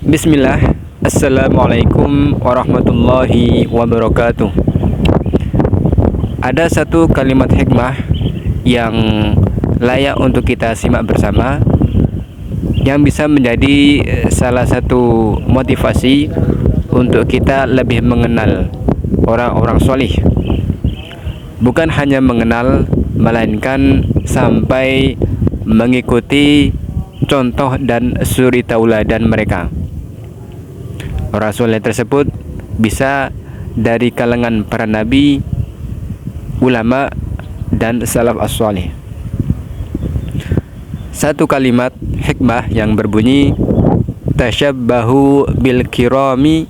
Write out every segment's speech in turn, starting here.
Bismillah. Assalamualaikum warahmatullahi wabarakatuh. Ada satu kalimat hikmah yang layak untuk kita simak bersama, yang bisa menjadi salah satu motivasi untuk kita lebih mengenal orang-orang solih. Bukan hanya mengenal, melainkan sampai mengikuti contoh dan suri tauladan mereka. Orang soleh tersebut bisa dari kalangan para nabi, ulama, dan salaf as-salih. Satu kalimat hikmah yang berbunyi, tashabbahu bil kirami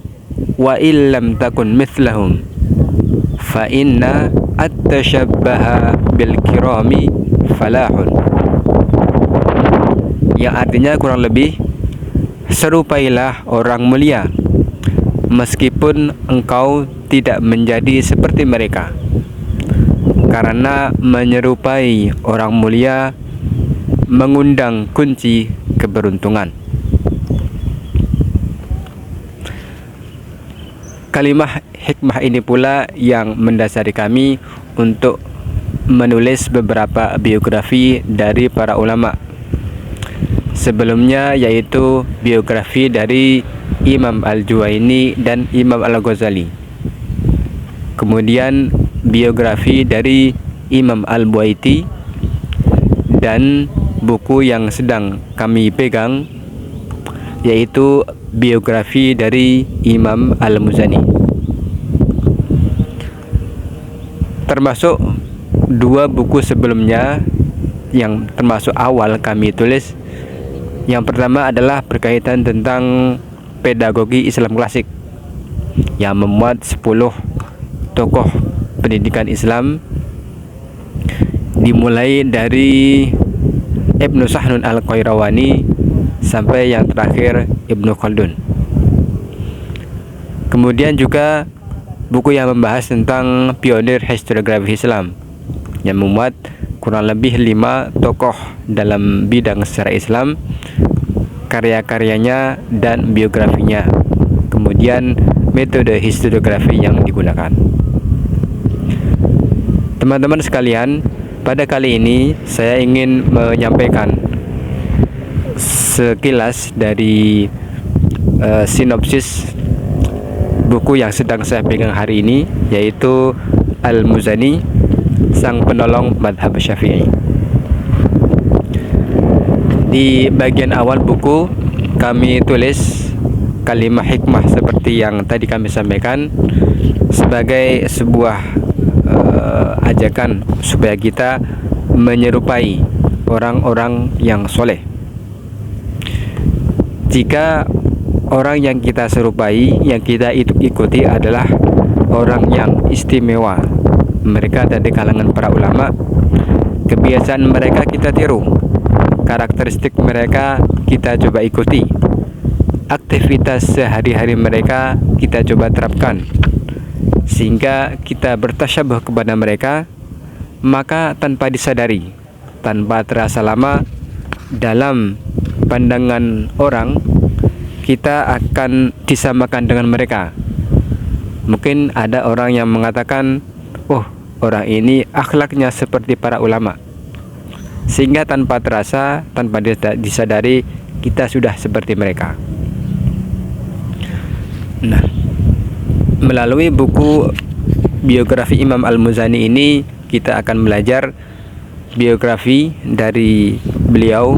wa illam takun mithlahum fa inna at-tashabbaha bil kirami falahun. Yang artinya kurang lebih, serupailah orang mulia meskipun engkau tidak menjadi seperti mereka, karena menyerupai orang mulia mengundang kunci keberuntungan. Kalimah hikmah ini pula yang mendasari kami untuk menulis beberapa biografi dari para ulama sebelumnya, yaitu biografi dari Imam Al-Juwaini dan Imam Al-Ghazali, kemudian biografi dari Imam Al-Buaiti, dan buku yang sedang kami pegang yaitu biografi dari Imam Al-Muzani. Termasuk dua buku sebelumnya yang termasuk awal kami tulis. Yang pertama adalah berkaitan tentang pedagogi Islam klasik, yang memuat 10 tokoh pendidikan Islam, dimulai dari Ibnu Sahnun Al-Qayrawani sampai yang terakhir Ibnu Khaldun. Kemudian juga buku yang membahas tentang pionir historiografi Islam, yang memuat kurang lebih 5 tokoh dalam bidang sejarah Islam, karya-karyanya dan biografinya, kemudian metode historiografi yang digunakan. Teman-teman sekalian, pada kali ini saya ingin menyampaikan sekilas dari sinopsis buku yang sedang saya pegang hari ini, yaitu Al-Muzani, sang penolong madhab Syafi'i. Di bagian awal buku kami tulis kalimat hikmah seperti yang tadi kami sampaikan, sebagai sebuah ajakan supaya kita menyerupai orang-orang yang soleh. Jika orang yang kita serupai, yang kita ikuti adalah orang yang istimewa, mereka dari kalangan para ulama, kebiasaan mereka kita tiru, karakteristik mereka kita coba ikuti, aktivitas sehari-hari mereka kita coba terapkan, sehingga kita bertasyabuh kepada mereka. Maka tanpa disadari, tanpa terasa lama, dalam pandangan orang kita akan disamakan dengan mereka. Mungkin ada orang yang mengatakan, oh, orang ini akhlaknya seperti para ulama, sehingga tanpa terasa, tanpa disadari, kita sudah seperti mereka. Nah, melalui buku biografi Imam Al-Muzani ini, kita akan belajar biografi dari beliau,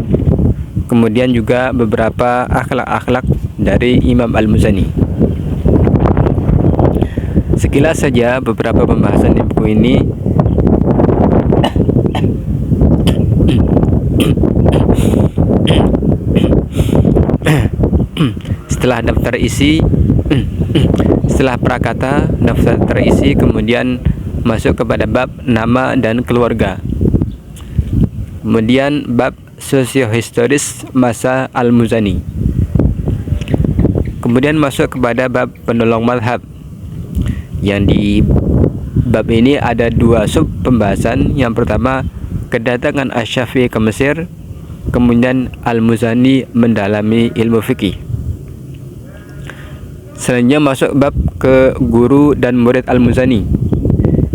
kemudian juga beberapa akhlak-akhlak dari Imam Al-Muzani. Sekilas saja beberapa pembahasan di buku ini. Setelah daftar isi, setelah prakata, daftar terisi, kemudian masuk kepada bab nama dan keluarga, kemudian bab sosiohistoris masa Al-Muzani, kemudian masuk kepada bab penolong madhab. Yang di bab ini ada 2 sub pembahasan. Yang pertama, kedatangan Asy-Syafi'i ke Mesir, kemudian Al-Muzani mendalami ilmu fikih. Selanjutnya masuk bab ke guru dan murid Al-Muzani,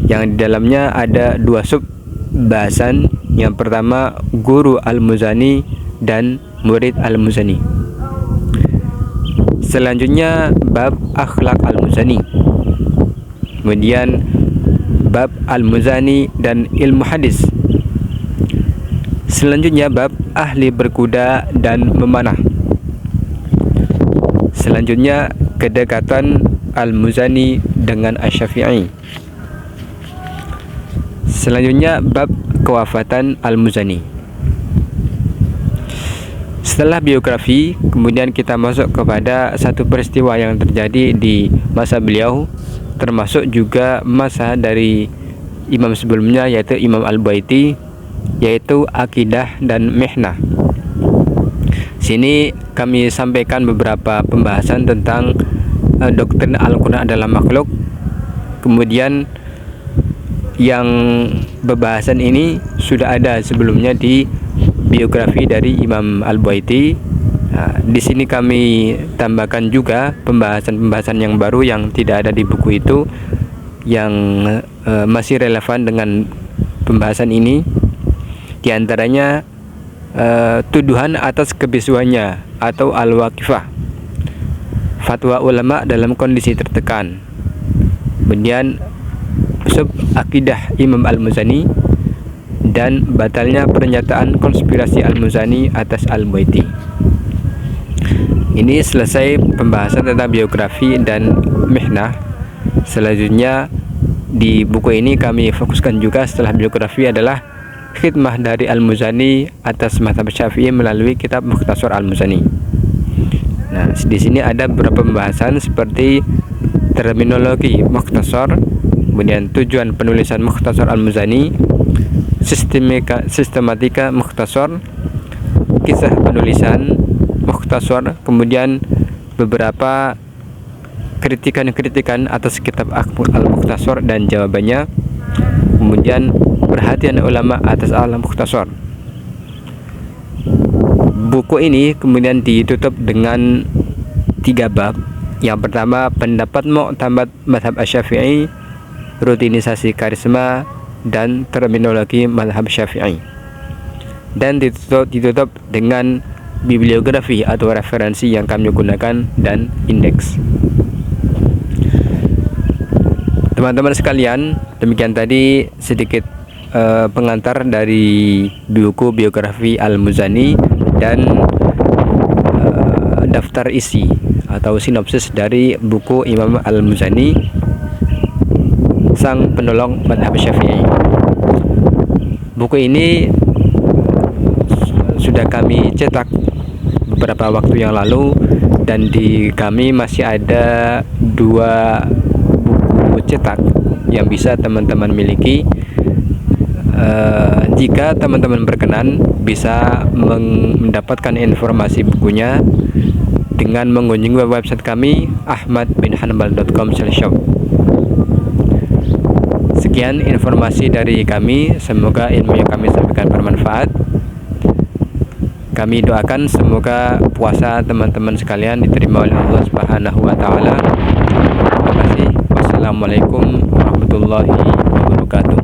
yang di dalamnya ada dua sub bahasan. Yang pertama, guru Al-Muzani dan murid Al-Muzani. Selanjutnya bab akhlak Al-Muzani. Kemudian bab Al-Muzani dan ilmu hadis. Selanjutnya bab ahli berkuda dan memanah. Selanjutnya kedekatan Al-Muzani dengan Asy-Syafi'i. Selanjutnya bab kewafatan Al-Muzani. Setelah biografi, kemudian kita masuk kepada satu peristiwa yang terjadi di masa beliau, termasuk juga masa dari imam sebelumnya, yaitu Imam Al-Baiti, yaitu akidah dan mihnah. Sini kami sampaikan beberapa pembahasan tentang doktrin Al-Quran adalah makhluk. Kemudian yang pembahasan ini sudah ada sebelumnya di biografi dari Imam Al-Baiti. Di sini kami tambahkan juga pembahasan-pembahasan yang baru yang tidak ada di buku itu, yang masih relevan dengan pembahasan ini. Di antaranya tuduhan atas kebisuannya atau al-waqifah, fatwa ulama dalam kondisi tertekan. Kemudian sub akidah Imam Al-Muzani dan batalnya pernyataan konspirasi Al-Muzani atas Al-Baiti. Ini selesai pembahasan tentang biografi dan mihnah. Selanjutnya di buku ini kami fokuskan juga setelah biografi adalah khidmah dari Al-Muzani atas mazhab Syafi'i melalui kitab Mukhtasar Al-Muzani. Nah, di sini ada beberapa pembahasan seperti terminologi Mukhtasar, kemudian tujuan penulisan Mukhtasar Al-Muzani, sistematika Mukhtasar, kisah penulisan Mukhtasar, kemudian beberapa kritikan-kritikan atas kitab Al-Mukhtasar dan jawabannya, kemudian perhatian ulama atas Al-Mukhtasar. Buku ini kemudian ditutup dengan 3 bab. Yang pertama, pendapat mu'tamad mazhab Asy-Syafi'i, rutinisasi karisma, dan terminologi mazhab Syafi'i. Dan ditutup dengan bibliografi atau referensi yang kami gunakan dan indeks. Teman-teman sekalian, demikian tadi sedikit pengantar dari buku biografi Al-Muzani dan daftar isi atau sinopsis dari buku Imam Al-Muzani, sang penolong mazhab Syafi'i. Buku ini sudah kami cetak beberapa waktu yang lalu, dan di kami masih ada 2 buku cetak yang bisa teman-teman miliki. Jika teman-teman berkenan, bisa mendapatkan informasi bukunya dengan mengunjungi website kami ahmadbinhanbal.com/shop. Sekian informasi dari kami, semoga ilmu yang kami sampaikan bermanfaat. Kami doakan semoga puasa teman-teman sekalian diterima oleh Allah Subhanahu wa taala. Terima kasih. Wassalamualaikum warahmatullahi wabarakatuh.